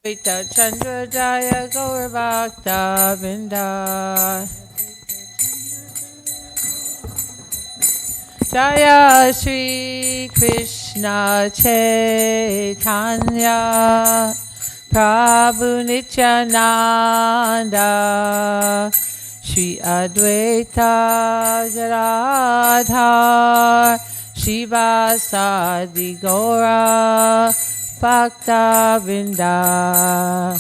Advaita Chandra Jaya Gaur Bhakta Vrinda. Jaya Shri Krishna Chaitanya Prabhu Nityananda Shri Advaita Gadadhar Shivasadi Gaura Bhakta Vrinda.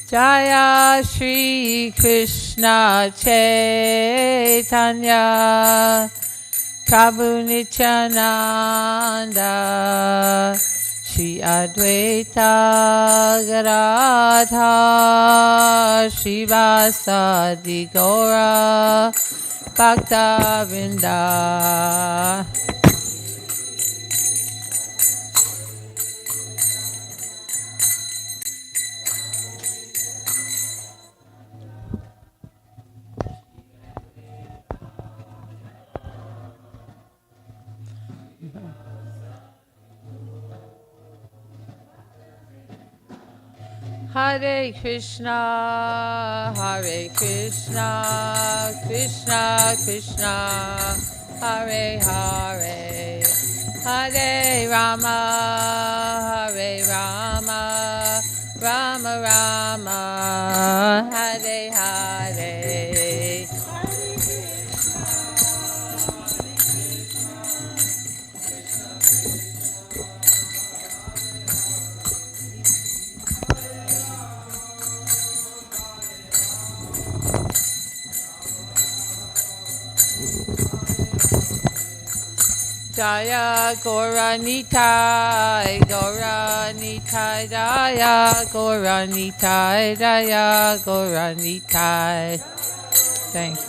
Jaya Shri Krishna Chaitanya Prabhu Nityananda Shri Advaita Gadadhar Shivasadi Gaura Bhakta Vrinda. Hare Krishna, Krishna Krishna, Hare Hare, Hare Rama, Rama Rama, Hare Hare. Jaya Gauranitai, Gauranitai, Jaya Gauranitai, Jaya Gauranitai. Thanks.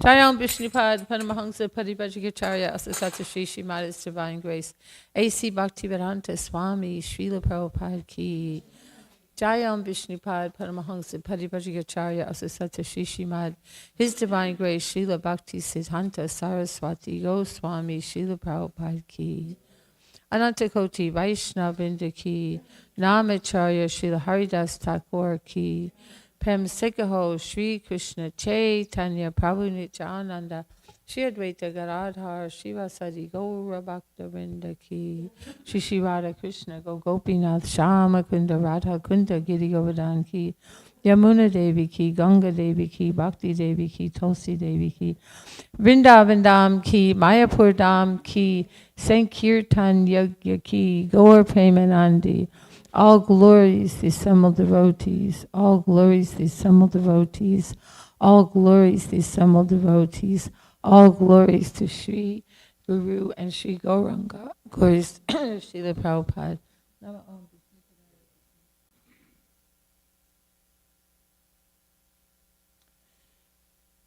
Jayam Vishnupad Paramahansa Paribhajikacharya Asasata Shri Shrimad Divine Grace A.C. Bhaktivedanta Swami Srila Prabhupada Ki. Jayam Vishnupad Paramahansa Paribhajikacharya Asasata Shri Shrimad His Divine Grace Srila Bhakti Siddhanta Saraswati Goswami Srila Prabhupada Ki. Anantakoti Vaishnavinda Ki. Namacharya Srila Haridas Thakur Ki. Prem Sikaho Shri Krishna Chaitanya Prabhu Nityananda Shri Advaita Gadadhar Shivasadi Gaura Bhakta Vrinda Ki. Shri Shri Radha Krishna Go Gopinath Shama Kunda Radha Kunda Giri Govardhan Ki. Yamuna Devi Ki, Ganga Devi Ki, Bhakti Devi Ki, Tulsi Devi Ki, Vrindavan Dham Ki, Mayapur Dham Ki, Sankirtan Yagya Ki, Gaur Premanandi. All glories the assembled devotees, all glories the assembled devotees, all glories the assembled devotees, all glories to Sri Guru and Sri Gauranga. Glories to Srila Prabhupada.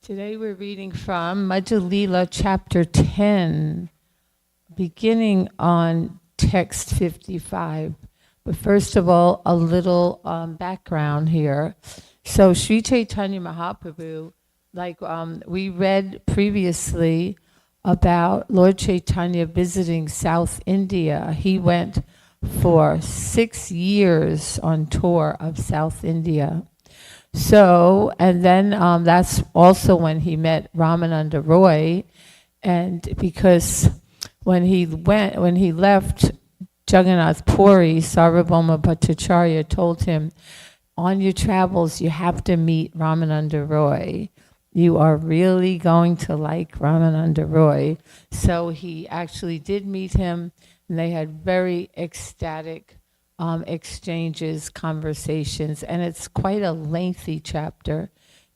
Today we're reading from Madhya Lila chapter 10, beginning on text 55. But first of all, a little background here. So Sri Chaitanya Mahaprabhu, like we read previously about Lord Chaitanya visiting South India. He went for 6 years on tour of South India. So, and then that's also when he met Ramananda Roy. And because when he left Jagannath Puri, Sarvabhauma Bhattacharya told him, on your travels, you have to meet Ramananda Roy. You are really going to like Ramananda Roy. So he actually did meet him, and they had very ecstatic exchanges, conversations, and it's quite a lengthy chapter.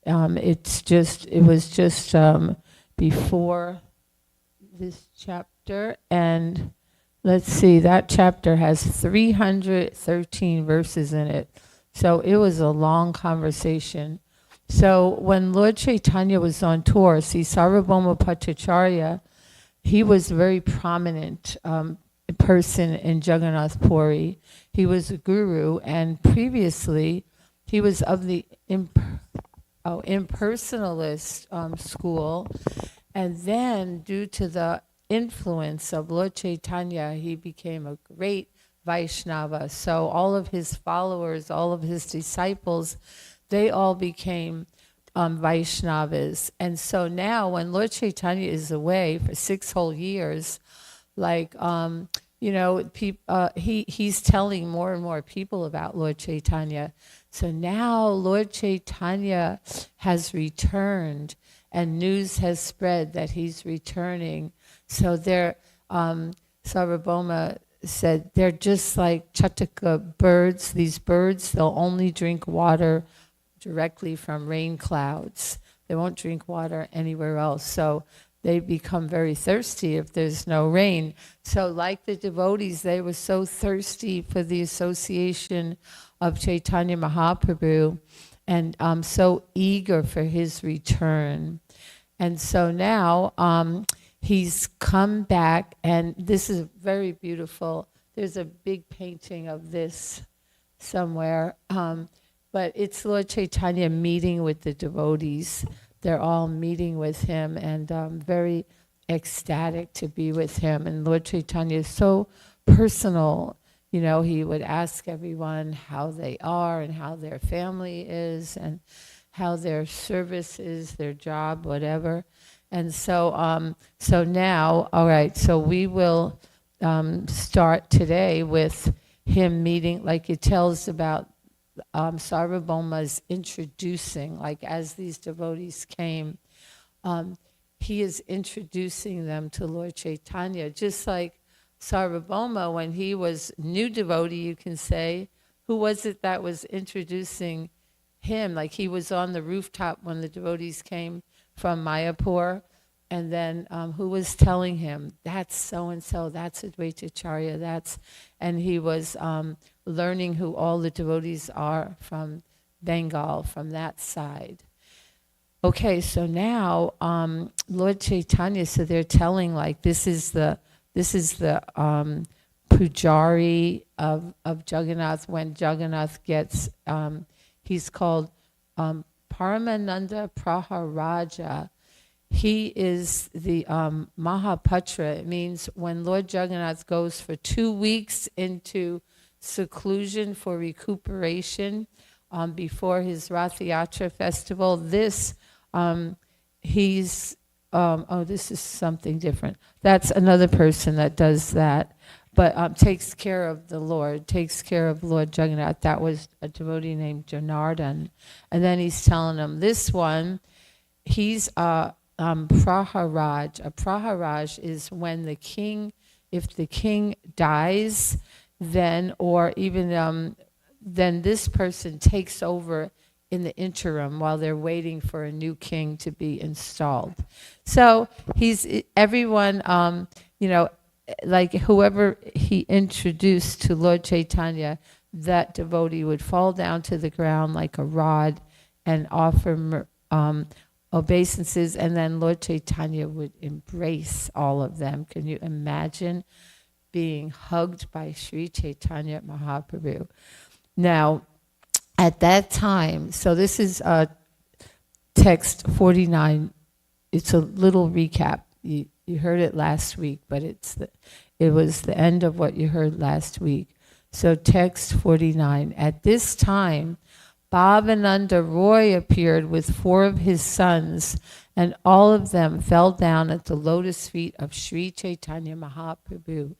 It was just before this chapter, and let's see, that chapter has 313 verses in it. So it was a long conversation. So when Lord Chaitanya was on tour, see, Sarvabhauma Bhattacharya, he was a very prominent person in Jagannath Puri. He was a guru, and previously he was of the impersonalist school. And then, due to the influence of Lord Chaitanya, he became a great Vaishnava. So all of his followers, all of his disciples, they all became Vaishnavas. And so now when Lord Chaitanya is away for 6 whole years, like, he's telling more and more people about Lord Chaitanya. So now Lord Chaitanya has returned, and news has spread that he's returning. So Sarvabhauma said, they're just like Chataka birds. These birds, they'll only drink water directly from rain clouds. They won't drink water anywhere else. So they become very thirsty if there's no rain. So like the devotees, they were so thirsty for the association of Chaitanya Mahaprabhu, and so eager for his return. And so now he's come back, and this is very beautiful. There's a big painting of this somewhere, but it's Lord Chaitanya meeting with the devotees. They're all meeting with him, and very ecstatic to be with him. And Lord Chaitanya is so personal. You know, he would ask everyone how they are and how their family is and how their service is, their job, whatever. And so, so now, all right, so we will start today with him meeting, like it tells about Sarvabhauma's introducing, like as these devotees came, he is introducing them to Lord Chaitanya, just like Sarvabhauma, when he was new devotee, you can say, who was it that was introducing him? Like he was on the rooftop when the devotees came from Mayapur, and then who was telling him, that's so-and-so, that's Advaitacharya, that's, and he was learning who all the devotees are from Bengal, from that side. Okay, so now Lord Chaitanya, so they're telling, like, this is the pujari of Jagannath. When Jagannath gets, he's called Paramananda Praharaja. He is the Mahapatra. It means when Lord Jagannath goes for 2 weeks into seclusion for recuperation before his Rath Yatra festival, this this is something different. That's another person that does that, but takes care of the Lord, takes care of Lord Jagannath. That was a devotee named Janardhan. And then he's telling him, this one, he's Praharaj. A Praharaj is when the king, if the king dies, then, or even, then this person takes over in the interim while they're waiting for a new king to be installed. So he's, everyone, like whoever he introduced to Lord Chaitanya, that devotee would fall down to the ground like a rod and offer obeisances, and then Lord Chaitanya would embrace all of them. Can you imagine being hugged by Sri Chaitanya Mahaprabhu? Now, at that time, so this is text 49. It's a little recap. You heard it last week, but it was the end of what you heard last week. So text 49. At this time, Bhavananda Roy appeared with 4 of his sons, and all of them fell down at the lotus feet of Sri Chaitanya Mahaprabhu.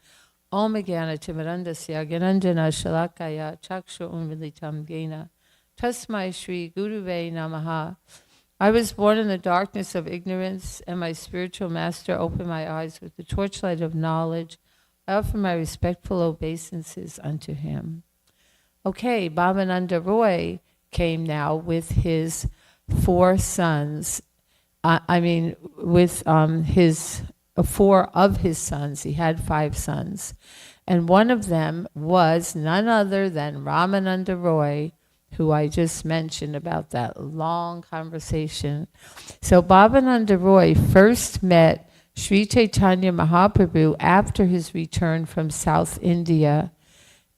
Om Jnana Timirandasya Gyananjana Shalakaya Chakshu Unmilitam Jnana Tasmai Shri Guruve Namaha. I was born in the darkness of ignorance, and my spiritual master opened my eyes with the torchlight of knowledge. I offer my respectful obeisances unto him. Okay, Bhavananda Roy came now with his 4 sons. With his four of his sons. He had 5 sons. And one of them was none other than Ramananda Roy, who I just mentioned about that long conversation. So Bhavananda Roy first met Sri Chaitanya Mahaprabhu after his return from South India.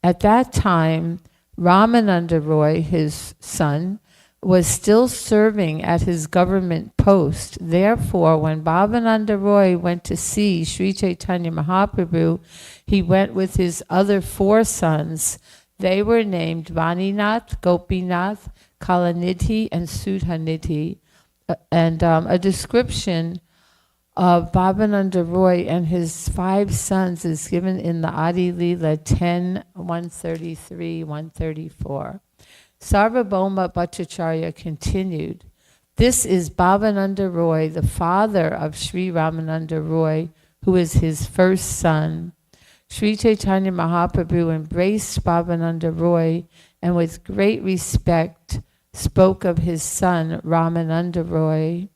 At that time, Ramananda Roy, his son, was still serving at his government post. Therefore, when Bhavananda Roy went to see Sri Chaitanya Mahaprabhu, he went with his other 4 sons. They were named Vaninath, Gopinath, Kalanidhi, and Sudhanidhi. And a description of Bhavananda Roy and his 5 sons is given in the Adi Leela 10, 133, 134. Sarvabhauma Bhattacharya continued, "This is Bhavananda Roy, the father of Sri Ramananda Roy, who is his first son." Sri Chaitanya Mahaprabhu embraced Bhavananda Roy and with great respect spoke of his son Ramananda Roy.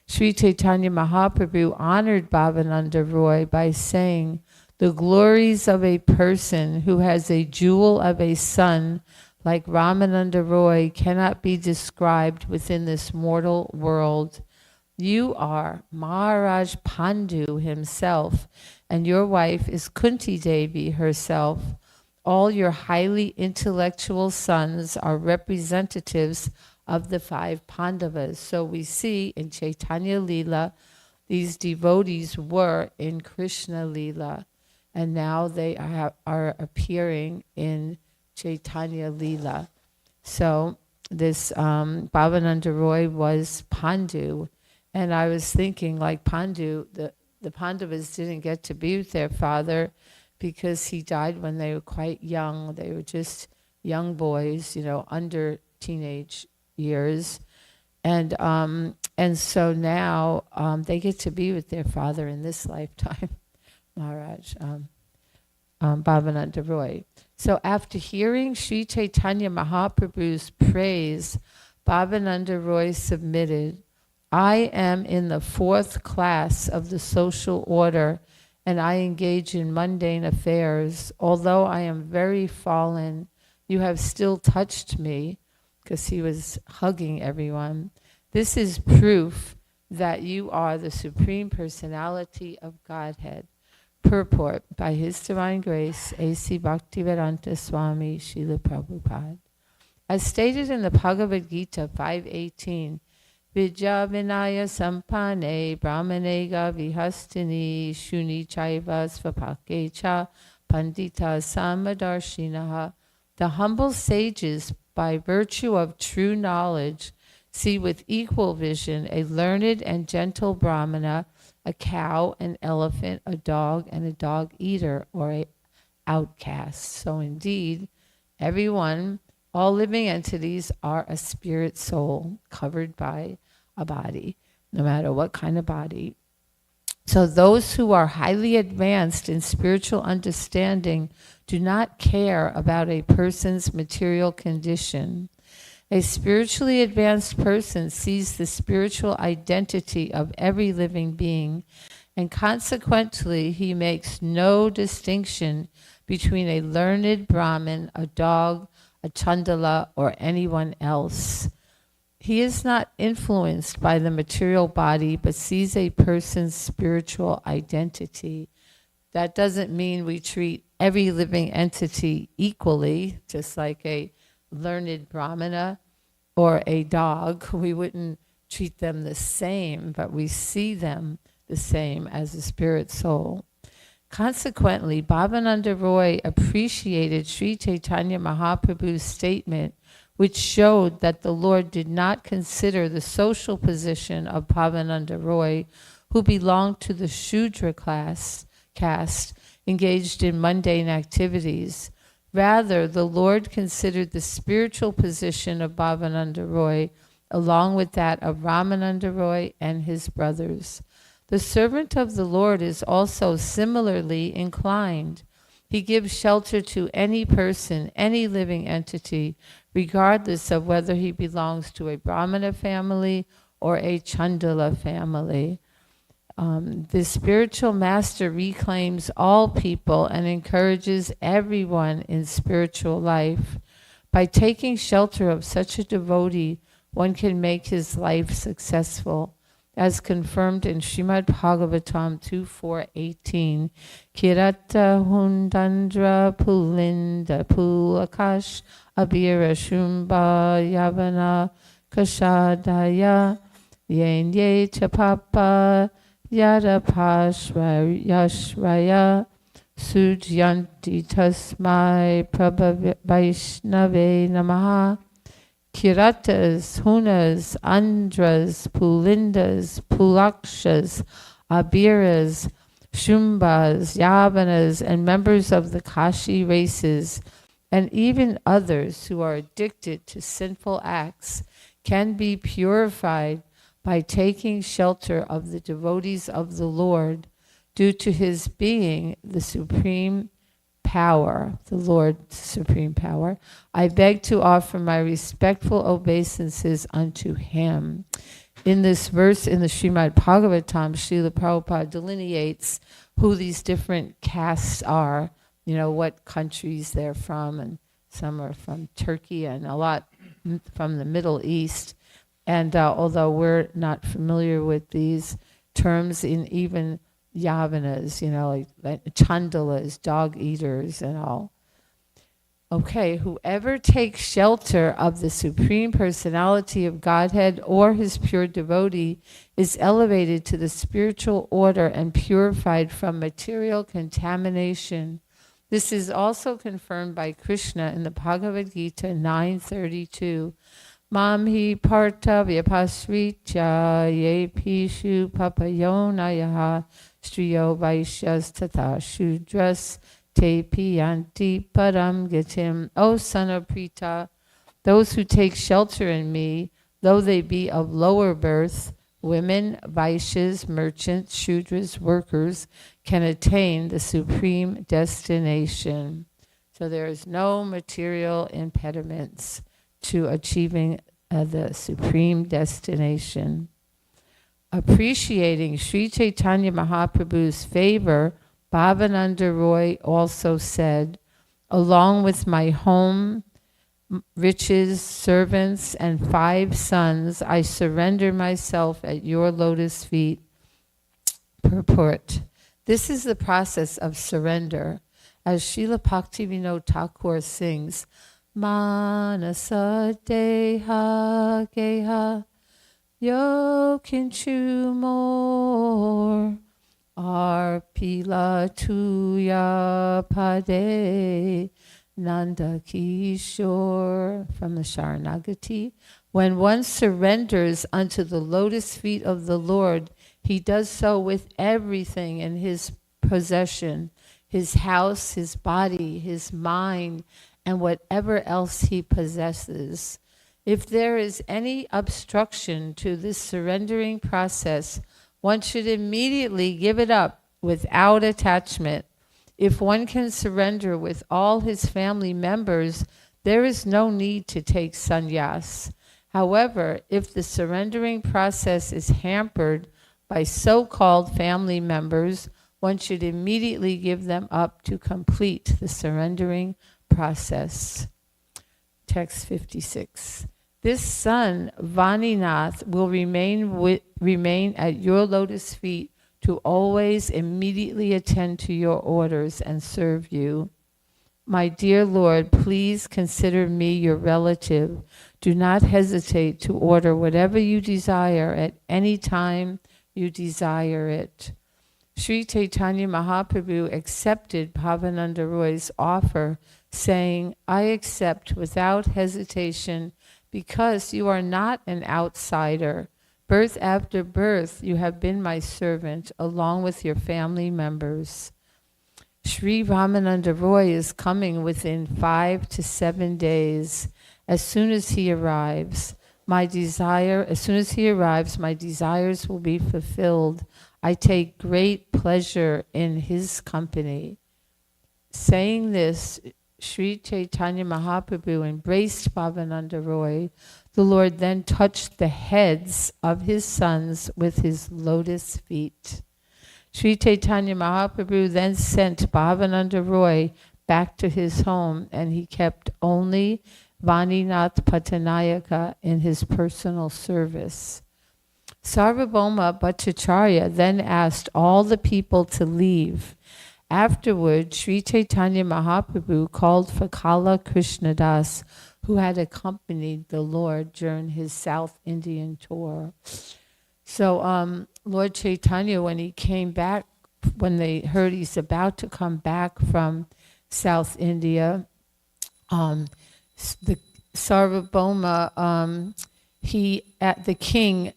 Sri Chaitanya Mahaprabhu honored Bhavananda Roy by saying, "The glories of a person who has a jewel of a son like Ramananda Roy cannot be described within this mortal world. You are Maharaj Pandu himself, and your wife is Kunti Devi herself. All your highly intellectual sons are representatives of the 5 Pandavas." So we see in Chaitanya Leela, these devotees were in Krishna Leela, and now they are appearing in Chaitanya Leela. So this Bhavananda Roy was Pandu, and I was thinking, like Pandu, the Pandavas didn't get to be with their father because he died when they were quite young. They were just young boys, under teenage years, and so now they get to be with their father in this lifetime, Maharaj Bhavananda Roy. So after hearing Sri Chaitanya Mahaprabhu's praise, Bhavananda Roy submitted, "I am in the 4th class of the social order, and I engage in mundane affairs. Although I am very fallen, you have still touched me," because he was hugging everyone. "This is proof that you are the Supreme Personality of Godhead." Purport, by His Divine Grace, A.C. Bhaktivedanta Swami Srila Prabhupada. As stated in the Bhagavad Gita 5:18, "Vidya vinaya sampane brahmanega vihastini shuni chaiva svapakecha pandita samadarshinaha." The humble sages, by virtue of true knowledge, see with equal vision a learned and gentle brahmana, a cow, an elephant, a dog, and a dog eater, or a outcast. So indeed, everyone, all living entities are a spirit soul covered by a body, no matter what kind of body. So those who are highly advanced in spiritual understanding do not care about a person's material condition. A spiritually advanced person sees the spiritual identity of every living being, and consequently he makes no distinction between a learned Brahmin, a dog, a Chandala, or anyone else. He is not influenced by the material body, but sees a person's spiritual identity. That doesn't mean we treat every living entity equally, just like a learned brahmana or a dog. We wouldn't treat them the same, but we see them the same as a spirit soul. Consequently, Bhavananda Roy appreciated Sri Chaitanya Mahaprabhu's statement, which showed that the Lord did not consider the social position of Bhavananda Roy, who belonged to the Shudra caste, engaged in mundane activities. Rather, the Lord considered the spiritual position of Bhavananda Roy, along with that of Ramananda Roy and his brothers. The servant of the Lord is also similarly inclined. He gives shelter to any person, any living entity, regardless of whether he belongs to a Brahmana family or a Chandala family. The spiritual master reclaims all people and encourages everyone in spiritual life. By taking shelter of such a devotee, one can make his life successful, as confirmed in Srimad Bhagavatam 2.4.18. Kirata hundandra pulinda pulakash abira shumba yavana kashadaya yenye chapapa yadapashvayashraya sujyanti tasmai prabhavaishnave namaha. Kiratas, Hunas, Andras, Pulindas, Pulakshas, Abiras, Shumbas, Yavanas, and members of the Kashi races, and even others who are addicted to sinful acts, can be purified by taking shelter of the devotees of the Lord, due to his being the supreme power, the Lord's supreme power. I beg to offer my respectful obeisances unto him. In this verse in the Srimad Bhagavatam, Srila Prabhupada delineates who these different castes are, what countries they're from, and some are from Turkey and a lot from the Middle East. And although we're not familiar with these terms in even Yavanas, like Chandalas, dog eaters and all. Okay, whoever takes shelter of the Supreme Personality of Godhead or his pure devotee is elevated to the spiritual order and purified from material contamination. This is also confirmed by Krishna in the Bhagavad Gita 9:32. Mam hi parta vyapasritya ye pishu papayonayaha striyo vaishyas tata shudras te piyanti param gitim. O son of Prita, those who take shelter in me, though they be of lower birth, women, Vaishyas, merchants, Shudras, workers, can attain the supreme destination. So there is no material impediments to achieving the supreme destination. Appreciating Sri Chaitanya Mahaprabhu's favor, Bhavananda Roy also said, along with my home, riches, servants, and 5 sons, I surrender myself at your lotus feet. Purport. This is the process of surrender. As Srila Bhaktivinoda Thakur sings, Manasa Deha Geha Yo Kinchu More Arpila Tuya Pade Nanda Kishore, from the Sharanagati. When one surrenders unto the lotus feet of the Lord, he does so with everything in his possession, his house, his body, his mind, and whatever else he possesses. If there is any obstruction to this surrendering process, one should immediately give it up without attachment. If one can surrender with all his family members, there is no need to take sannyas. However, if the surrendering process is hampered by so-called family members, one should immediately give them up to complete the surrendering process. Text 56. This son, Vaninath, will remain at your lotus feet to always immediately attend to your orders and serve you. My dear Lord, please consider me your relative. Do not hesitate to order whatever you desire at any time you desire it. Sri Chaitanya Mahaprabhu accepted Bhavananda Roy's offer, saying, I accept without hesitation because you are not an outsider. Birth after birth, you have been my servant, along with your family members. Sri Ramananda Roy is coming within 5 to 7 days. As soon as he arrives, my desires will be fulfilled. I take great pleasure in his company. Saying this, Sri Chaitanya Mahaprabhu embraced Bhavananda Roy, the Lord then touched the heads of his sons with his lotus feet. Sri Chaitanya Mahaprabhu then sent Bhavananda Roy back to his home, and he kept only Vaninath Patanayaka in his personal service. Sarvabhauma Bhattacharya then asked all the people to leave. Afterward, Sri Chaitanya Mahaprabhu called for Kala Krishnadas, who had accompanied the Lord during his South Indian tour. So Lord Chaitanya, when he came back, when they heard he's about to come back from South India, the Sarvabhauma, the king,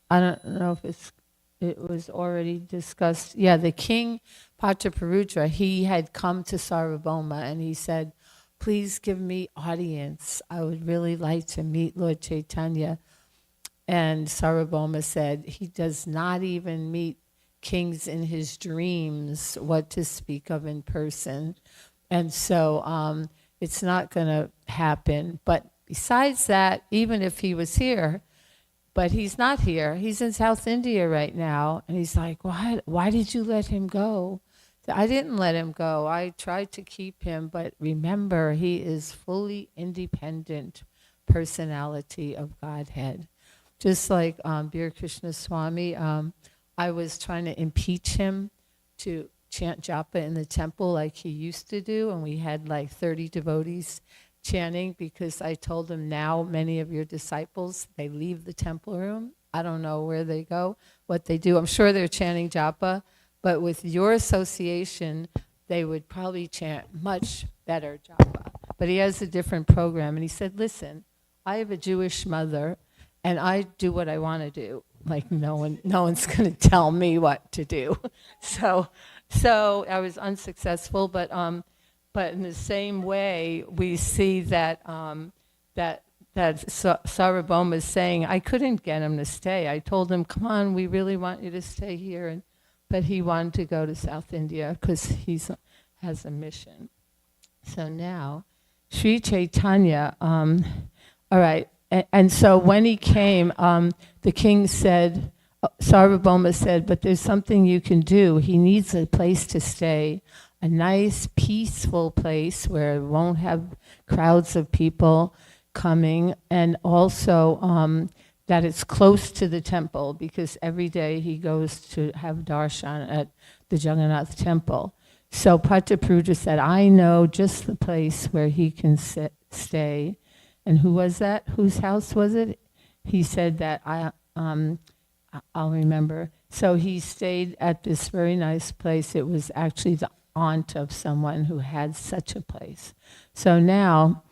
I don't know if it was already discussed. Yeah, the king, Pataparudra, he had come to Sarvabhauma and he said, please give me audience. I would really like to meet Lord Chaitanya. And Sarvabhauma said, he does not even meet kings in his dreams, what to speak of in person. And so it's not going to happen. But besides that, even if he was here, but he's not here. He's in South India right now. And he's like, why did you let him go? I didn't let him go. I tried to keep him. But remember, he is fully independent personality of Godhead. Just like Bir Krishna Swami, I was trying to impeach him to chant japa in the temple like he used to do. And we had like 30 devotees chanting, because I told him, now many of your disciples, they leave the temple room. I don't know where they go, what they do. I'm sure they're chanting japa, but with your association, they would probably chant much better japa. But he has a different program. And he said, listen, I have a Jewish mother and I do what I want to do. Like no one's going to tell me what to do. So I was unsuccessful, but in the same way, we see that Sarvabhauma is saying, I couldn't get him to stay. I told him, come on, we really want you to stay here. But he wanted to go to South India because he has a mission. So now, Sri Chaitanya, all right, and so when he came, the king said, Sarvabhauma said, but there's something you can do. He needs a place to stay. A nice, peaceful place where it won't have crowds of people coming, and also that it's close to the temple, because every day he goes to have darshan at the Jagannath temple. So Pataparudra said, I know just the place where he can stay. And who was that? Whose house was it? He said that, I'll remember. So he stayed at this very nice place. It was actually the aunt of someone who had such a place. So now,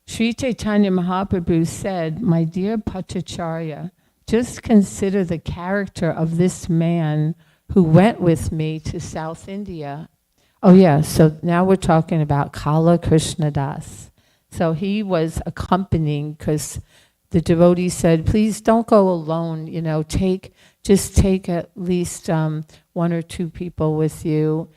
Sri Chaitanya Mahaprabhu said, my dear Bhattacharya, just consider the character of this man who went with me to South India. Oh yeah, so now we're talking about Kala Krishnadas. So he was accompanying, because the devotee said, please don't go alone, just take at least 1 or 2 people with you,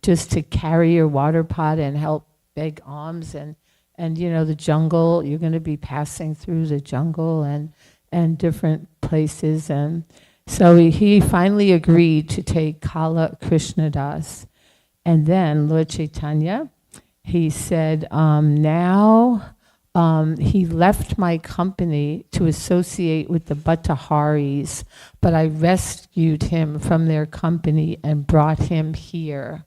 just to carry your water pot and help beg alms, and the jungle, you're going to be passing through the jungle and different places. And so he finally agreed to take Kala Krishnadas. And then Lord Chaitanya, he said, now he left my company to associate with the Bhattaharis, but I rescued him from their company and brought him here.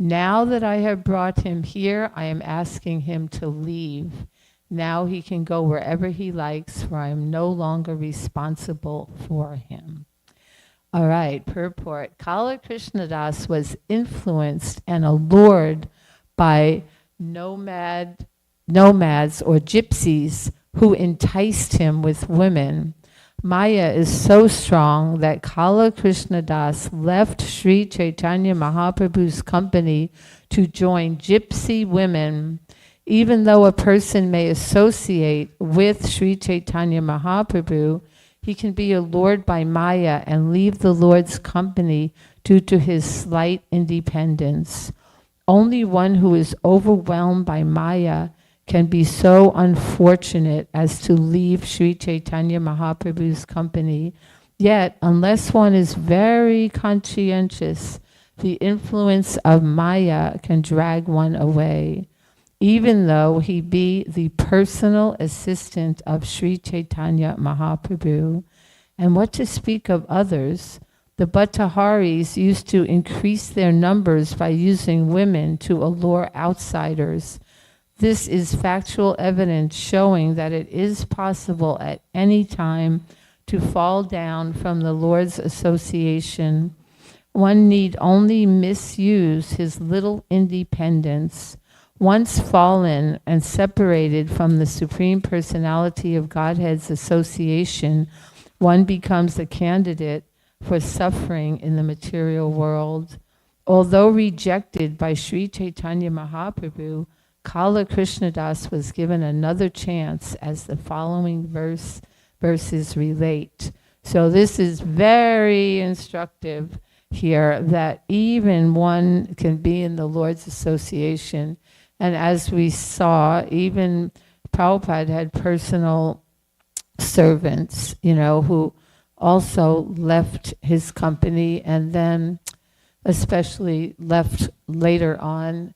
Now that I have brought him here, I am asking him to leave. Now he can go wherever he likes, for I am no longer responsible for him. All right, purport. Kala Krishnadas was influenced and allured by nomads or gypsies who enticed him with women. Maya is so strong that Kala Krishnadas left Sri Chaitanya Mahaprabhu's company to join gypsy women. Even though a person may associate with Sri Chaitanya Mahaprabhu, he can be allured by Maya and leave the Lord's company due to his slight independence. Only one who is overwhelmed by Maya can be so unfortunate as to leave Sri Chaitanya Mahaprabhu's company. Yet, unless one is very conscientious, the influence of Maya can drag one away, even though he be the personal assistant of Sri Chaitanya Mahaprabhu. And what to speak of others? The Bhattaharis used to increase their numbers by using women to allure outsiders. This is factual evidence showing that it is possible at any time to fall down from the Lord's association. One need only misuse his little independence. Once fallen and separated from the Supreme Personality of Godhead's association, one becomes a candidate for suffering in the material world. Although rejected by Sri Chaitanya Mahaprabhu, Kala Krishnadas was given another chance, as the following verses relate. So this is very instructive here, that even one can be in the Lord's association. And as we saw, even Prabhupada had personal servants, who also left his company, and then especially left later on.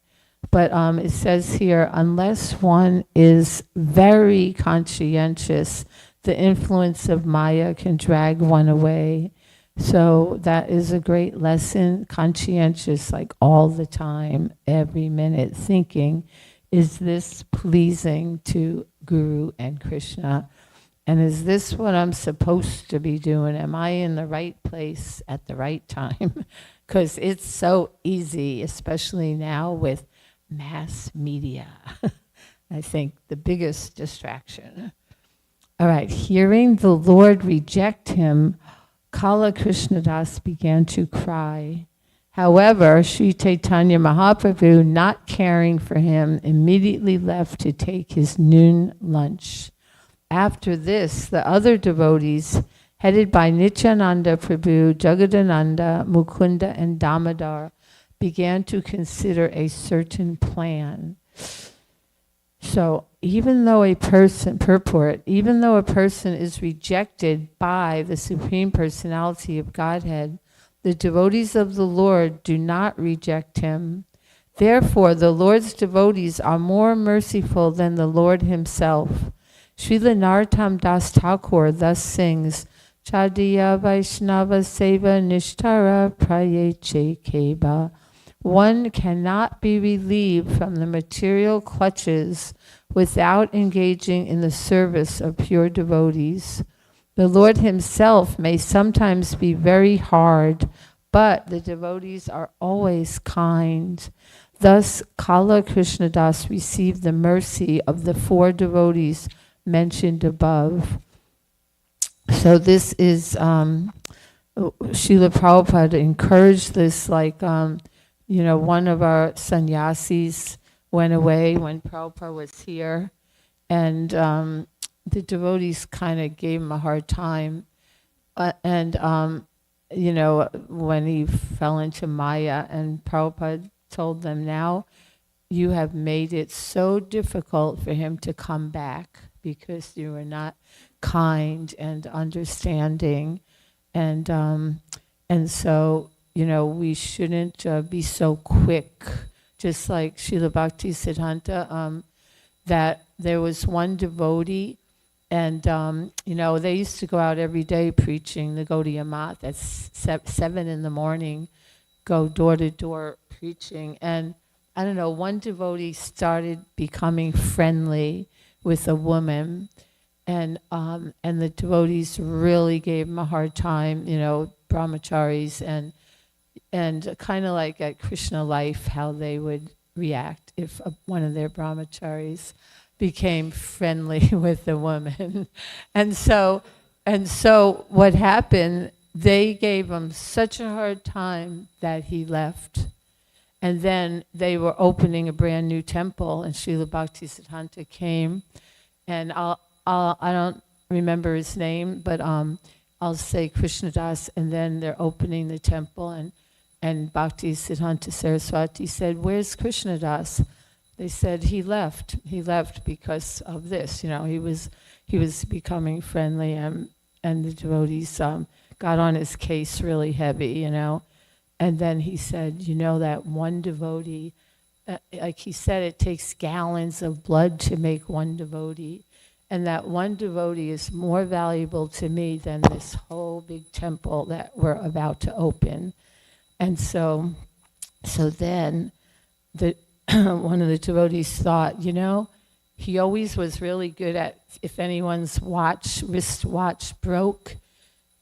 But it says here, unless one is very conscientious, the influence of Maya can drag one away. So that is a great lesson, conscientious, like all the time, every minute, thinking, is this pleasing to Guru and Krishna? And is this what I'm supposed to be doing? Am I in the right place at the right time? Because it's so easy, especially now with mass media. I think the biggest distraction. All right, hearing the Lord reject him, Kala Krishnadas began to cry. However, Sri Chaitanya Mahaprabhu, not caring for him, immediately left to take his noon lunch. After this, the other devotees, headed by Nityananda Prabhu, Jagadananda, Mukunda, and Damodar, began to consider a certain plan. So even though a person is rejected by the Supreme Personality of Godhead, the devotees of the Lord do not reject him. Therefore, the Lord's devotees are more merciful than the Lord himself. Srila Narottam Das Thakur thus sings, Chadiya Vaishnava Seva Nishtara Prayeche Keba. One cannot be relieved from the material clutches without engaging in the service of pure devotees. The Lord himself may sometimes be very hard, but the devotees are always kind. Thus, Kala Krishnadas received the mercy of the 4 devotees mentioned above. So this is, Srila Prabhupada encouraged this, like, one of our sannyasis went away when Prabhupada was here, and the devotees kind of gave him a hard time. When he fell into Maya, and Prabhupada told them, now you have made it so difficult for him to come back because you are not kind and understanding. And so, we shouldn't be so quick. Just like Srila Bhakti Siddhanta, that there was one devotee, and they used to go out every day preaching the Gaudiya Math at 7 in the morning, go door to door preaching. And I don't know, one devotee started becoming friendly with a woman, and the devotees really gave him a hard time, brahmacharis, and kind of like at Krishna Life, how they would react if one of their brahmacharis became friendly with a woman. And so what happened, they gave him such a hard time that he left. And then they were opening a brand new temple, and Srila Bhakti Siddhanta came, and I don't remember his name, but I'll say Krishnadas, and then they're opening the temple, and And Bhakti Siddhanta Saraswati said, "Where's Krishnadas?" They said he left. He left because of this. He was becoming friendly, and the devotees got on his case really heavy. And then he said, that one devotee, like he said, it takes gallons of blood to make one devotee. And that one devotee is more valuable to me than this whole big temple that we're about to open. And so then one of the devotees thought, he always was really good at, if anyone's wristwatch broke,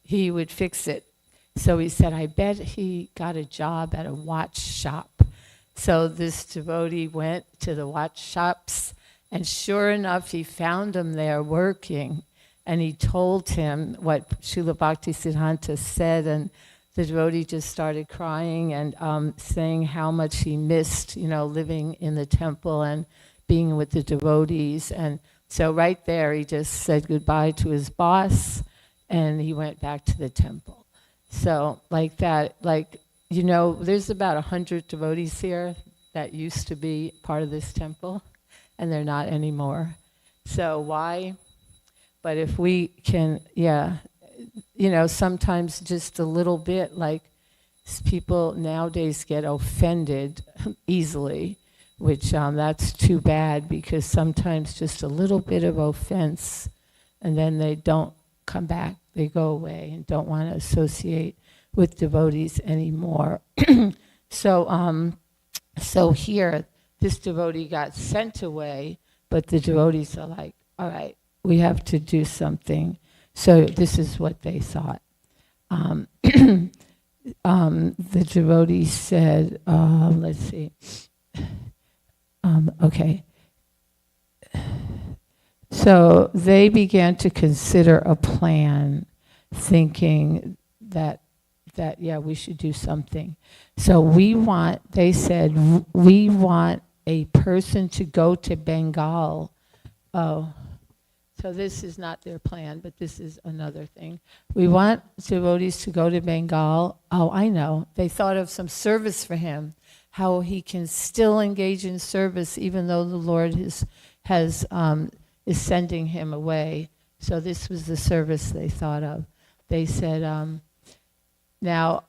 he would fix it. So he said, I bet he got a job at a watch shop. So this devotee went to the watch shops, and sure enough, he found him there working. And he told him what Srila Bhakti Siddhanta said, and the devotee just started crying and saying how much he missed, living in the temple and being with the devotees. And so right there, he just said goodbye to his boss, and he went back to the temple. So like that, there's about 100 devotees here that used to be part of this temple, and they're not anymore. So why? But if we can, sometimes just a little bit, like people nowadays get offended easily, which that's too bad, because sometimes just a little bit of offense, and then they don't come back. They go away and don't want to associate with devotees anymore. So here, this devotee got sent away, but the devotees are like, all right, we have to do something. So this is what they thought. The devotee said, let's see. Okay. So they began to consider a plan, thinking that we should do something. So they said, we want a person to go to Bengal. Oh, so this is not their plan, but this is another thing. We want devotees to go to Bengal. Oh, I know. They thought of some service for him, how he can still engage in service even though the Lord is sending him away. So this was the service they thought of. They said, now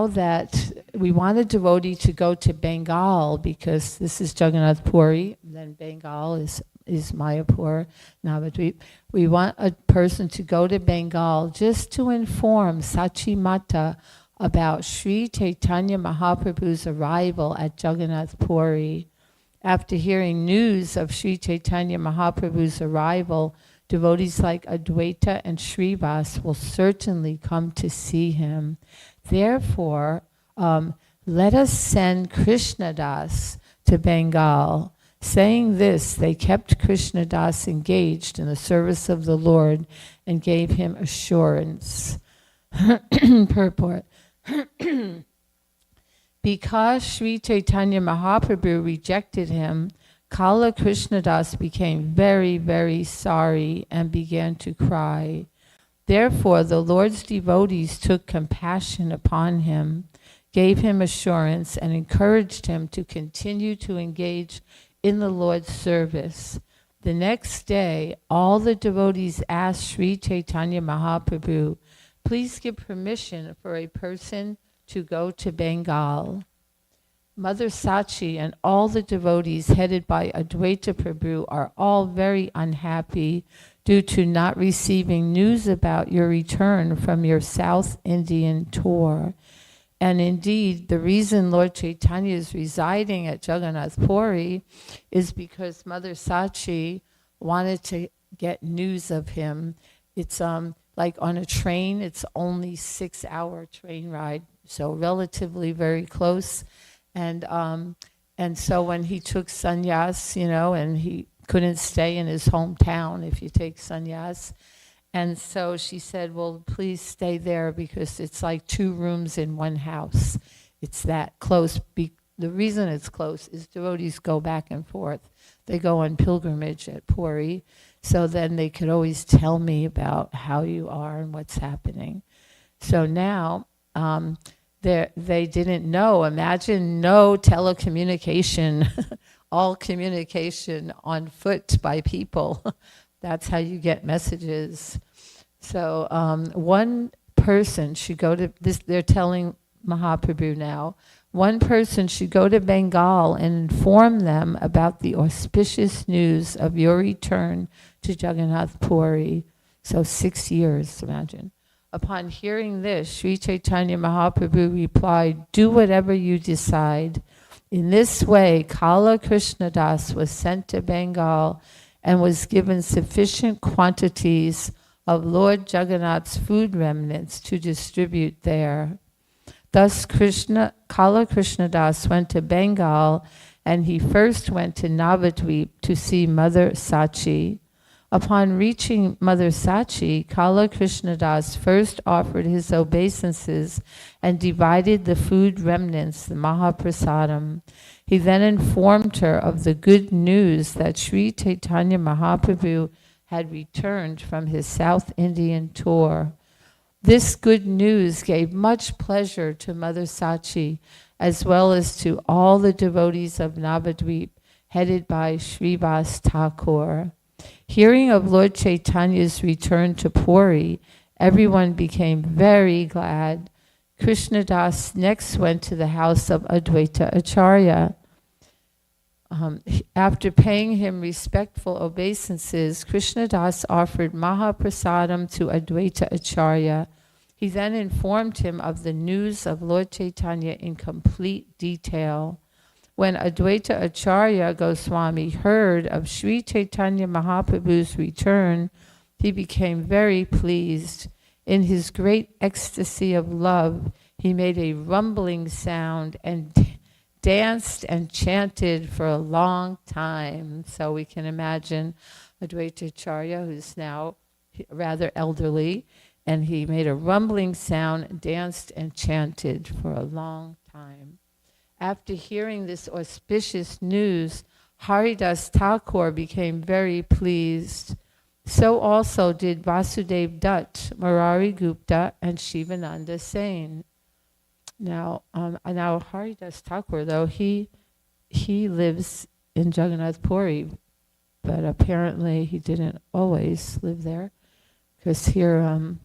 that we want a devotee to go to Bengal, because this is Jagannath Puri, and then Bengal is Mayapur, Navadvip. We want a person to go to Bengal just to inform Sachi Mata about Sri Chaitanya Mahaprabhu's arrival at Jagannath Puri. After hearing news of Sri Chaitanya Mahaprabhu's arrival, devotees like Advaita and Srivas will certainly come to see him. Therefore, let us send Krishnadas to Bengal. Saying this, they kept Krishnadas engaged in the service of the Lord and gave him assurance. Purport. Because Sri Chaitanya Mahaprabhu rejected him, Kala Krishnadas became very, very sorry and began to cry. Therefore, the Lord's devotees took compassion upon him, gave him assurance, and encouraged him to continue to engage in the Lord's service. The next day, all the devotees asked Sri Chaitanya Mahaprabhu, please give permission for a person to go to Bengal. Mother Sachi and all the devotees headed by Advaita Prabhu are all very unhappy due to not receiving news about your return from your South Indian tour. And indeed, the reason Lord Chaitanya is residing at Jagannath Puri is because Mother Sachi wanted to get news of him. It's like on a train, it's only 6-hour train ride, so relatively very close. And so when he took sannyas, and he couldn't stay in his hometown if you take sannyas. And so she said, well, please stay there because it's like 2 rooms in one house. It's that close. The reason it's close is devotees go back and forth. They go on pilgrimage at Puri, so then they could always tell me about how you are and what's happening. So now they didn't know. Imagine no telecommunication, all communication on foot by people. That's how you get messages. So one person should go to this, they're telling Mahaprabhu now, one person should go to Bengal and inform them about the auspicious news of your return to Jagannath Puri. So 6 years, imagine. Upon hearing this, Sri Chaitanya Mahaprabhu replied, do whatever you decide. In this way, Kala Krishnadas was sent to Bengal and was given sufficient quantities of Lord Jagannath's food remnants to distribute there. Thus Kala Krishnadas went to Bengal, and he first went to Navadvip to see Mother Sachi. Upon reaching Mother Sachi, Kala Krishnadas first offered his obeisances and divided the food remnants, the Mahaprasadam. He then informed her of the good news that Sri Chaitanya Mahaprabhu had returned from his South Indian tour. This good news gave much pleasure to Mother Sachi, as well as to all the devotees of Navadvip, headed by Srivas Thakur. Hearing of Lord Chaitanya's return to Puri, everyone became very glad. Krishnadas next went to the house of Advaita Acharya. After paying him respectful obeisances, Krishnadas offered Mahaprasadam to Advaita Acharya. He then informed him of the news of Lord Chaitanya in complete detail. When Advaita Acharya Goswami heard of Sri Chaitanya Mahaprabhu's return, he became very pleased. In his great ecstasy of love, he made a rumbling sound and danced and chanted for a long time. So we can imagine Advaita Acharya, who's now rather elderly, and he made a rumbling sound, danced and chanted for a long time. After hearing this auspicious news, Haridas Thakur became very pleased. So also did Vasudev Dutt, Murari Gupta, and Shivananda Sain. Now Haridas Thakur, though, he lives in Jagannath Puri, but apparently he didn't always live there, because here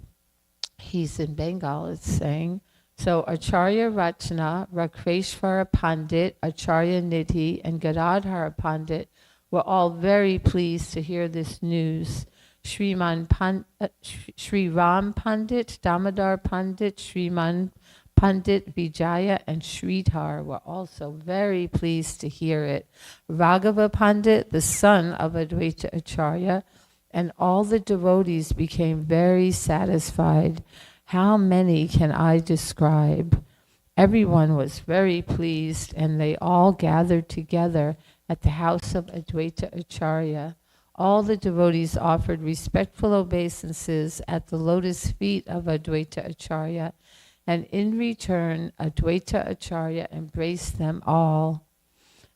he's in Bengal, it's saying. So Acharya Rachna, Rakreshvara Pandit, Acharya Nidhi, and Gadadhara Pandit were all very pleased to hear this news. Sri Ram Pandit, Damodar Pandit, Sriman Pandit Vijaya, and Sridhar were also very pleased to hear it. Raghava Pandit, the son of Advaita Acharya, and all the devotees became very satisfied. How many can I describe? Everyone was very pleased, and they all gathered together at the house of Advaita Acharya. All the devotees offered respectful obeisances at the lotus feet of Advaita Acharya, and in return, Advaita Acharya embraced them all.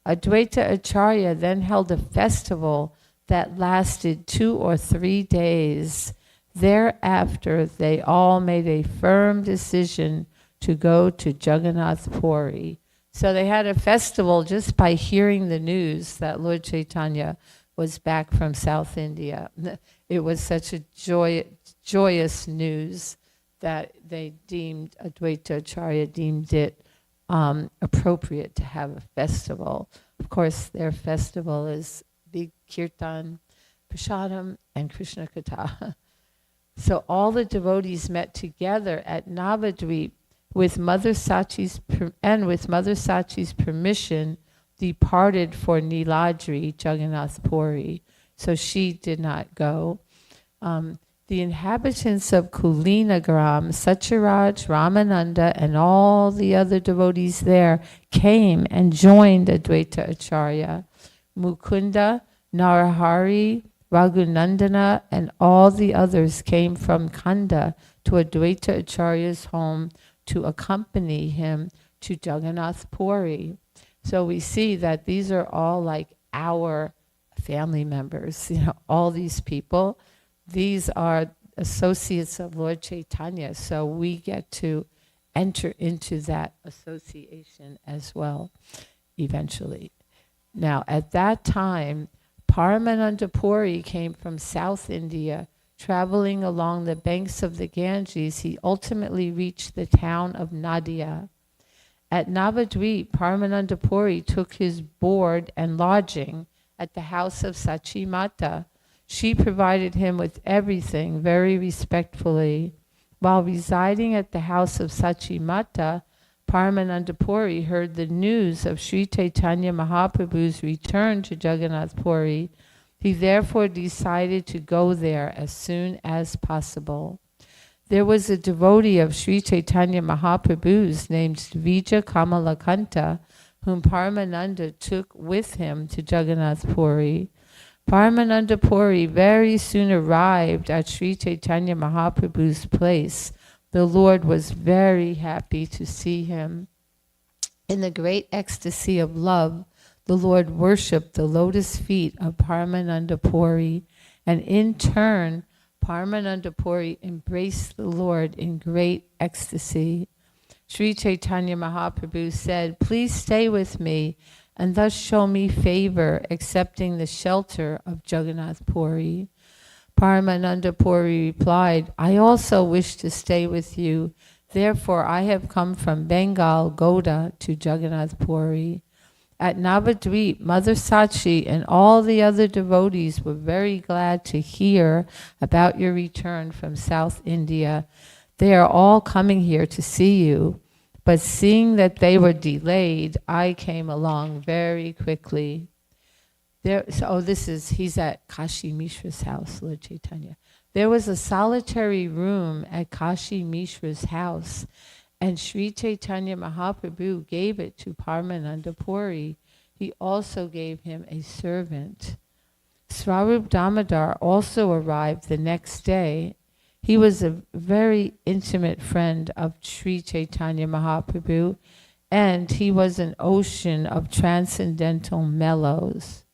Advaita Acharya then held a festival that lasted 2 or 3 days. Thereafter, they all made a firm decision to go to Jagannath Puri. So they had a festival just by hearing the news that Lord Chaitanya was back from South India. It was such a joyous news that they deemed, Advaita Acharya deemed it appropriate to have a festival. Of course, their festival is big kirtan, prasadam, and Krishna Katha. So all the devotees met together at Navadvip with Mother Sachi's permission, departed for Niladri, Jagannath Puri. So she did not go. The inhabitants of Kulinagram, Satyaraj, Ramananda, and all the other devotees there came and joined Advaita Acharya. Mukunda, Narahari, Raghunandana, and all the others came from Kanda to Advaita Acharya's home to accompany him to Jagannath Puri. So we see that these are all like our family members, all these people. These are associates of Lord Chaitanya, so we get to enter into that association as well, eventually. Now, at that time, Paramananda Puri came from South India. Traveling along the banks of the Ganges, he ultimately reached the town of Nadia. At Navadvip, Paramananda Puri took his board and lodging at the house of Sachi Mata. She provided him with everything very respectfully. While residing at the house of Sachi Mata, Paramananda Puri heard the news of Sri Chaitanya Mahaprabhu's return to Jagannath Puri. He therefore decided to go there as soon as possible. There was a devotee of Sri Chaitanya Mahaprabhu's named Vija Kamalakanta, whom Paramananda took with him to Jagannath Puri. Paramananda Puri very soon arrived at Sri Chaitanya Mahaprabhu's place. The Lord was very happy to see him. In the great ecstasy of love, the Lord worshipped the lotus feet of Paramananda Puri, and in turn, Paramananda Puri embraced the Lord in great ecstasy. Sri Chaitanya Mahaprabhu said, "Please stay with me and thus show me favor, accepting the shelter of Jagannath Puri." Paramananda Puri replied, "I also wish to stay with you. Therefore, I have come from Bengal, Goda, to Jagannath Puri." At Navadvip, Mother Sachi and all the other devotees were very glad to hear about your return from South India. They are all coming here to see you. But seeing that they were delayed, I came along very quickly. He's at Kashi Mishra's house, Lord Chaitanya. There was a solitary room at Kashi Mishra's house, and Sri Chaitanya Mahaprabhu gave it to Paramananda Puri. He also gave him a servant. Swarup Damodar also arrived the next day. He was a very intimate friend of Sri Chaitanya Mahaprabhu, and he was an ocean of transcendental mellows.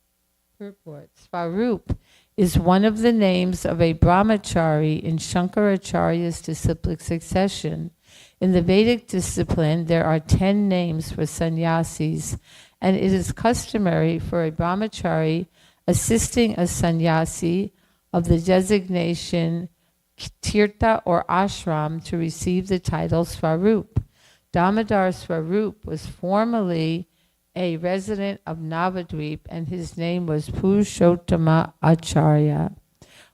Purport. Swarup is one of the names of a brahmachari in Shankaracharya's disciplic succession. In the Vedic discipline, there are 10 names for sannyasis, and it is customary for a brahmachari assisting a sannyasi of the designation tirtha or ashram to receive the title Swarup. Damodar Swarup was formerly a resident of Navadvip, and his name was Purushottama Acharya.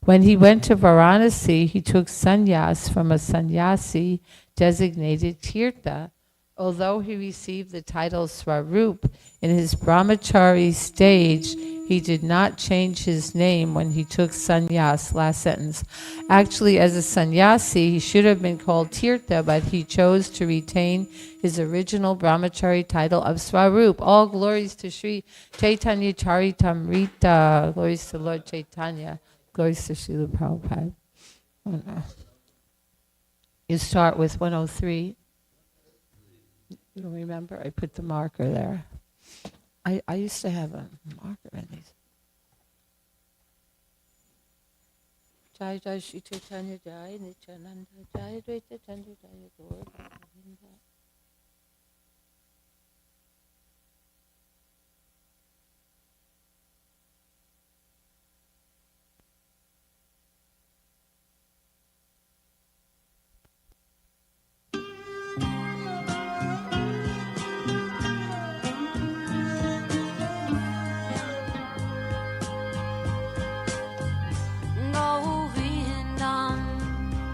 When he went to Varanasi, he took sannyas from a sannyasi designated Tirtha. Although he received the title Swarup in his brahmachari stage, he did not change his name when he took sannyas. Last sentence. Actually, as a sannyasi, he should have been called Tirtha, but he chose to retain his original brahmachari title of Swarup. All glories to Sri Chaitanya Charitamrita. Glories to Lord Chaitanya. Glories to Srila Prabhupada. Oh, no. You start with 103. You don't remember? I put the marker there. I used to have a marker in these. Jai Jai Shri Chaitanya Jai Nityananda Jai Advaita Chandra Jai Gaur Govinda.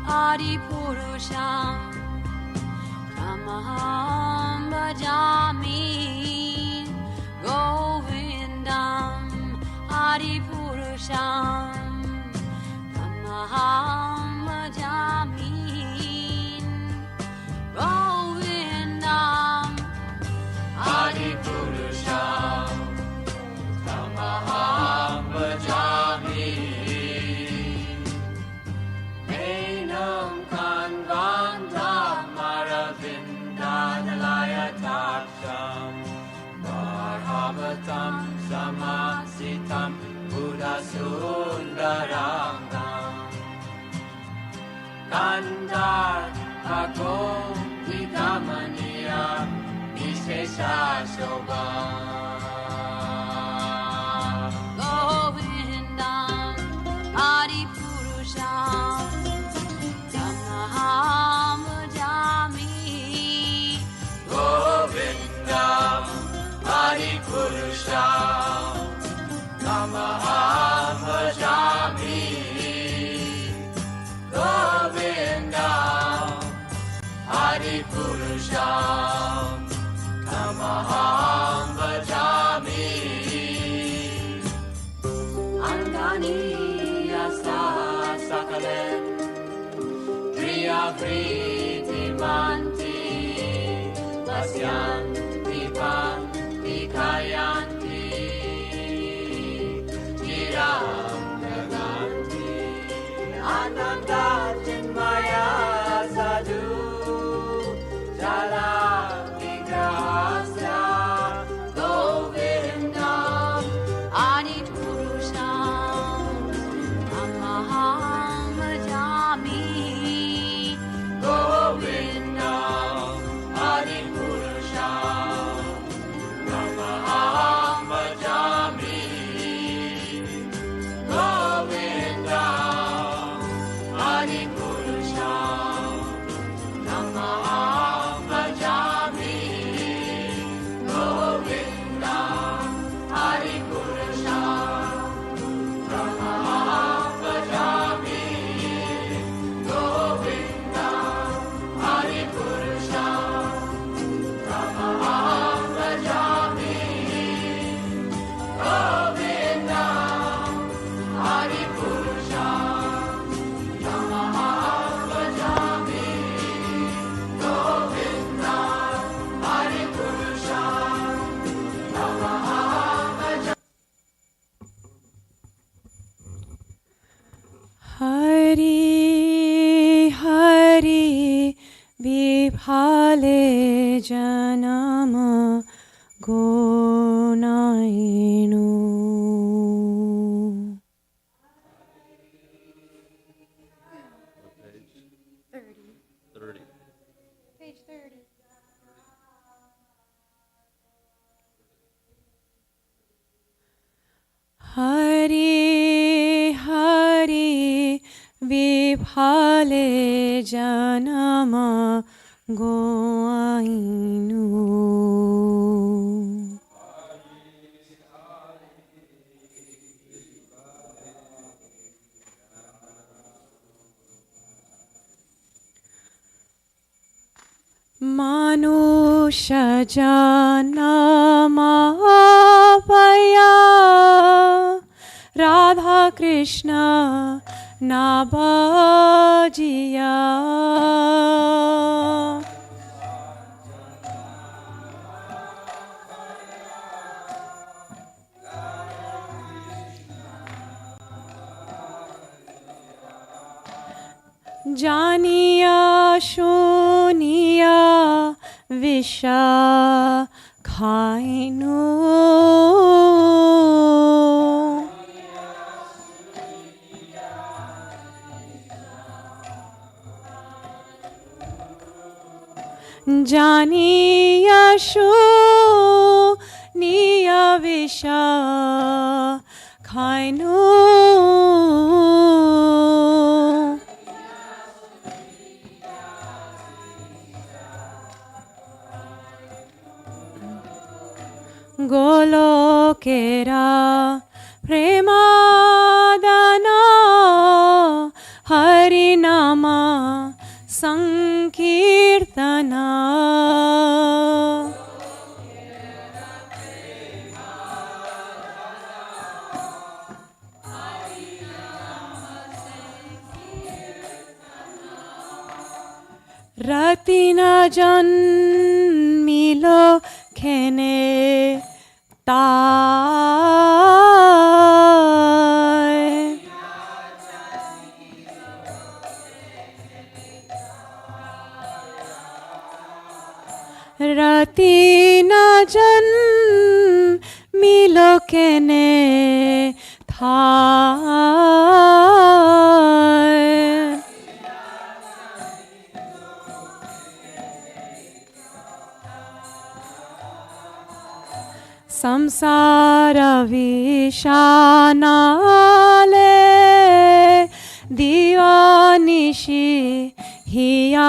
Adi Purusham Tamaham Bhajami Govindam Adi Purusham Tamaham Bhajami Govindam Adi Purusham Tamaham Bhajami Samasitam Buddha Sundarangam Kandar Agom Vikamaniya Vishesha Shobha Govindam Adi Purusham Tamaham Bhajami Govindam Adi Purusham Tamaham Bhajami Govindam Adi Purusham Tamaham Bhajami Angani Yasa Sakalen Priya Priti Manti Vasyanti Panti Kayanti Jiram Naganti Ananda Chinmaya Sadhu Jala Vigrahasya Govindam Adi Purusham Tamaham Bhajami Govindam Adi Purusham Tamaham Bhajami Govindam Adi Purusham Tamaham Bhajami Govindam Adi Purusham Tamaham Bhajami Govindam Adi Purusham Tamaham Bhajami Govindam Adi Purusham Tamaham Bhajami Govindam Adi Purusham Tamaham Bhajami Hari Hari Vibhale Janama Gonainu Page 30. Hari Hari Vibhale Janama Goainu Manusha Janama Paya Radha Krishna Nabajiya Janiya Shuniya Visha Khainu Janiya Shuniya Visha Khainu Golokera Premadana Harinama Sankirtana Ratina Janmilo Kene Tai Ratina Janmilo Kene Tai संसार विषानाले दिवानिशी हिया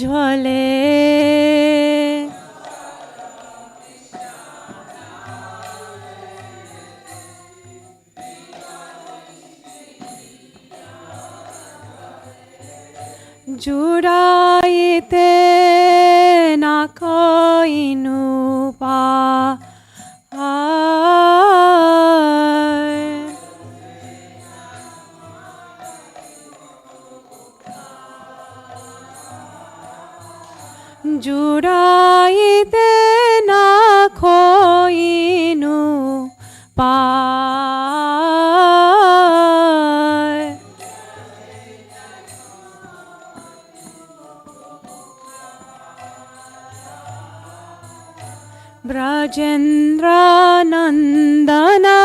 ज्वले जुड़ाइते ना कोई नुपा जुड़ाइते ना कोई नुपा ब्रजेन्द्रानन्दना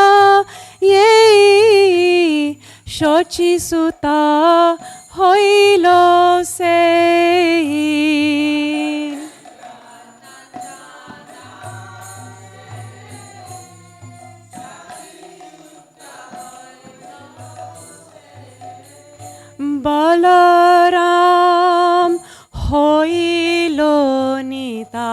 ये शोचिसुता होइलो से बलराम होइलो निता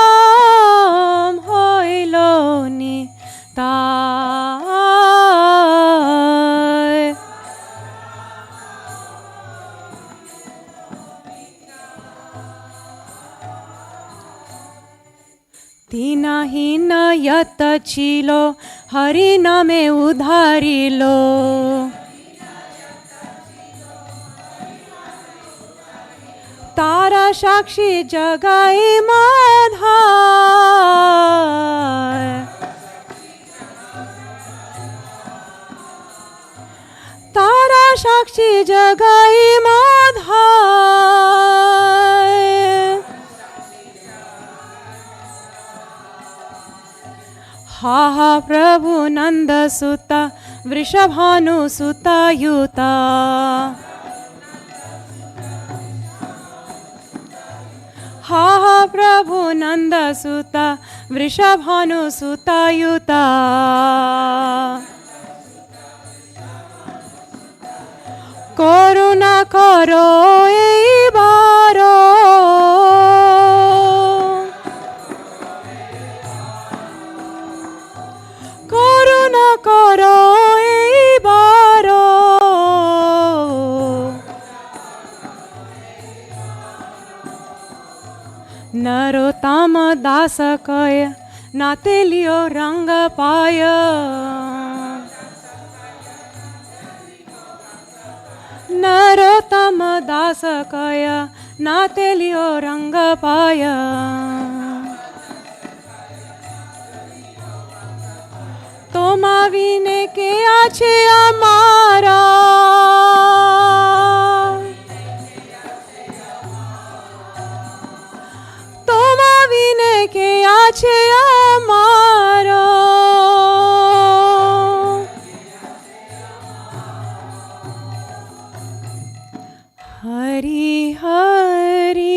बलराम होइलो निताय दीनहीन यत छिलो हरि नामे उधारिलो तारा साक्षी जगाई माधाय तारा साक्षी जगाई माधाय हा हा प्रभु नंद सुता वृषभानु सुता युता हा हा प्रभु नंद सुता वृषभानु सुता युता करुणा करो এই বারো করুণা করো এই বারো नरोत्तम दास कय नाते लियो रंग पाय नरोत्तम दास कय नाते लियो रंग पाय तोमा विने के आछे आमारा तोमा विने के आछे आमारा हरि हरि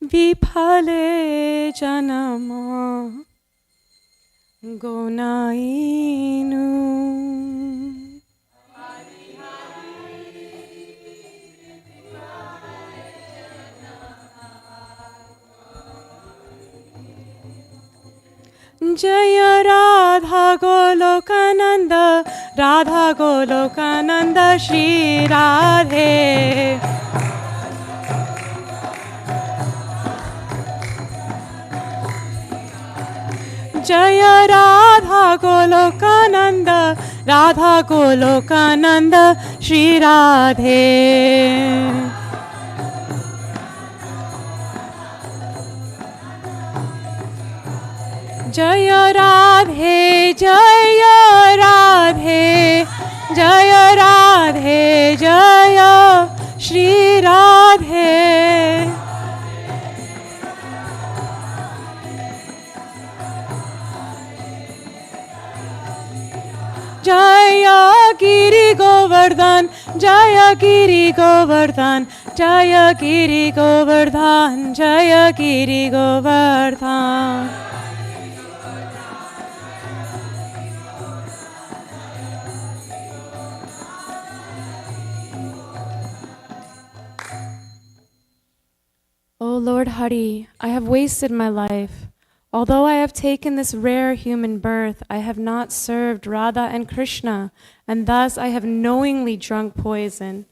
विफले जन्म गोनाइनु जय राधा गोलोकानंद राधा गोलोकानंद श्री राधे जय राधा गोलोकानंद राधा गोलोकानंद श्री राधे जय राधे जय राधे जय राधे जय Shri Radhe Jaya Giri Govardhan, Jaya Giri Govardhan, Jaya Giri Govardhan, Jaya Giri Govardhan. O Lord Hari, I have wasted my life. Although I have taken this rare human birth, I have not served Radha and Krishna, and thus I have knowingly drunk poison.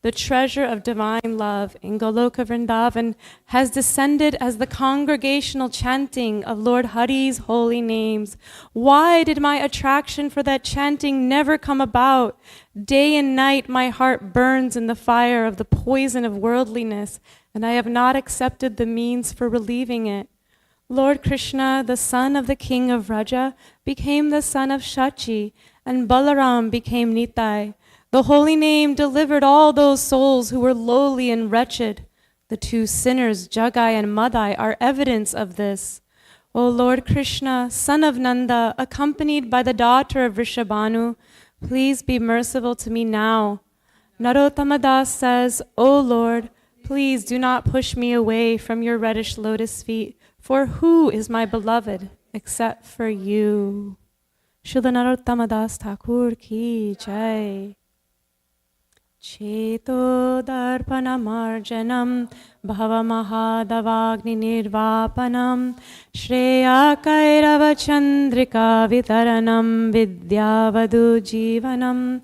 The treasure of divine love in Goloka Vrindavan has descended as the congregational chanting of Lord Hari's holy names. Why did my attraction for that chanting never come about? Day and night my heart burns in the fire of the poison of worldliness, and I have not accepted the means for relieving it. Lord Krishna, the son of the king of Raja, became the son of Shachi, and Balaram became Nitai. The holy name delivered all those souls who were lowly and wretched. The two sinners, Jagai and Madai, are evidence of this. O Lord Krishna, son of Nanda, accompanied by the daughter of Vrishabhanu, please be merciful to me now. Narottama Das says, O Lord, please do not push me away from your reddish lotus feet, for who is my beloved except for you? Srila Narottama Das Thakur ki jai. Cheto darpanamarjanam bhava mahadavagni nirvapanam shreya kairava chandrika vitaranam vidyavadu jivanam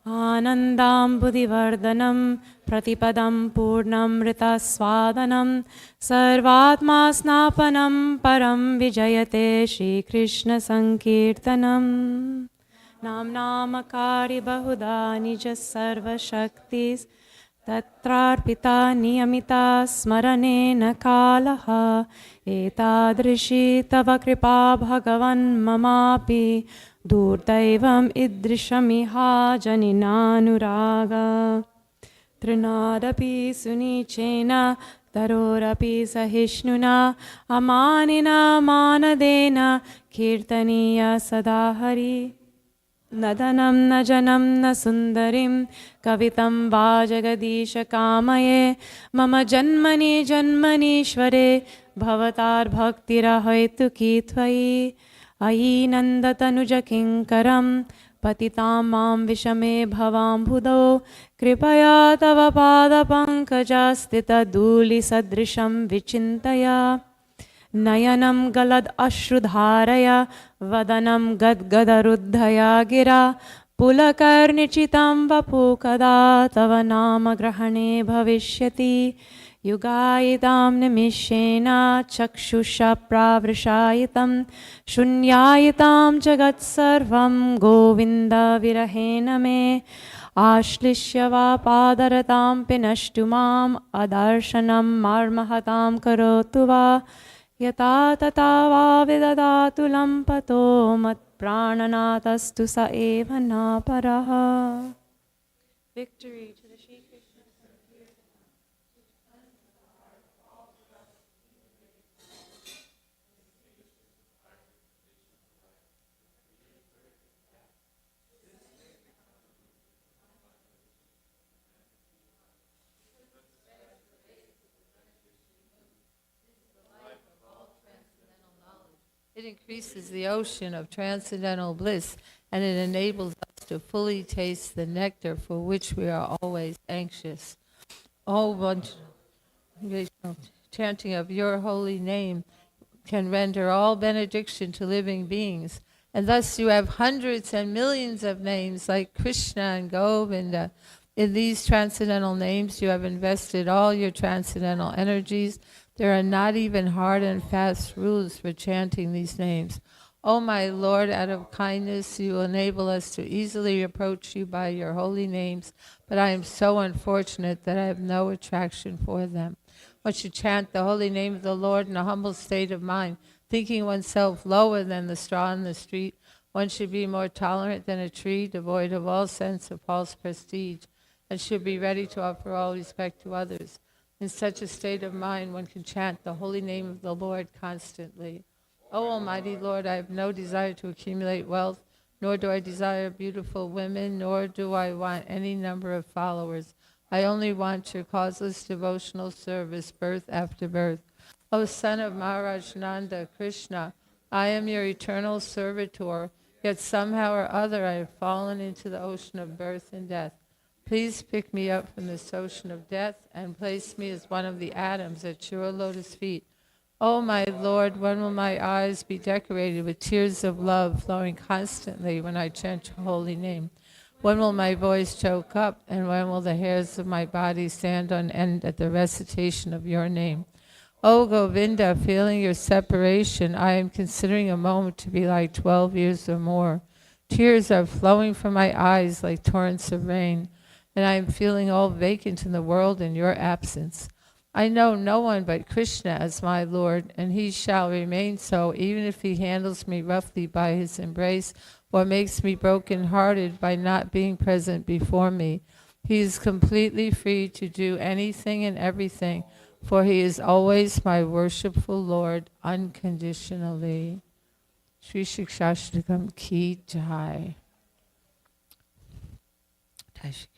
Anandam buddhivardhanam pratipadam purnam ritaswadanam sarvatma snapanam param vijayate Shri Krishna Sankirtanam Nam namakari bahuda nija sarva shaktis tatrarpita niyamita smaranena kalaha etadrishi tava kripa bhagavan mamapi Durdaivam idrishamiha janinanuraga Trinadapi sunichena Tarorapi sahishnuna Amanina manadena Kirtaniya sadahari Nadanam na janam na sundarim Kavitam vajagadisha kamaye Mama janmani janmanishvare Bhavatar bhaktira haitu kitvayi Ayi nandatanuja kinkaram patitam mam vishame bhavam bhudo kripaya tava pada pankajastita duli sadrisham vichintaya nayanam galad ashrudharaya vadanam gadgadaruddhaya gira pulakarnichitam vapukada tava nama grahane bhavishyati Yugayitam nimishena chakshusha pravrishayitam shunyayitam jagat sarvam govinda virahena me ashlishya va padaratam pinashtumam adarshanam marmahatam karotu va yata tata va vidadatu lampato mat prananatastu sa eva na paraha. Victory to the Shri Krishna. It increases the ocean of transcendental bliss, and it enables us to fully taste the nectar for which we are always anxious. Chanting of your holy name can render all benediction to living beings. And thus you have hundreds and millions of names like Krishna and Govinda. In these transcendental names you have invested all your transcendental energies. There are not even hard and fast rules for chanting these names. O my Lord, out of kindness you enable us to easily approach you by your holy names, but I am so unfortunate that I have no attraction for them. One should chant the holy name of the Lord in a humble state of mind, thinking oneself lower than the straw in the street. One should be more tolerant than a tree, devoid of all sense of false prestige, and should be ready to offer all respect to others. In such a state of mind, one can chant the holy name of the Lord constantly. O Almighty Lord, I have no desire to accumulate wealth, nor do I desire beautiful women, nor do I want any number of followers. I only want your causeless devotional service, birth after birth. O son of Maharaj Nanda, Krishna, I am your eternal servitor, yet somehow or other I have fallen into the ocean of birth and death. Please pick me up from this ocean of death and place me as one of the atoms at your lotus feet. O my Lord, when will my eyes be decorated with tears of love flowing constantly when I chant your holy name? When will my voice choke up, and when will the hairs of my body stand on end at the recitation of your name? O Govinda, feeling your separation, I am considering a moment to be like 12 years or more. Tears are flowing from my eyes like torrents of rain, and I am feeling all vacant in the world in your absence. I know no one but Krishna as my Lord, and he shall remain so even if he handles me roughly by his embrace or makes me broken-hearted by not being present before me. He is completely free to do anything and everything, for he is always my worshipful Lord unconditionally. Shri Shikshashtakam ki jai. Jai Shri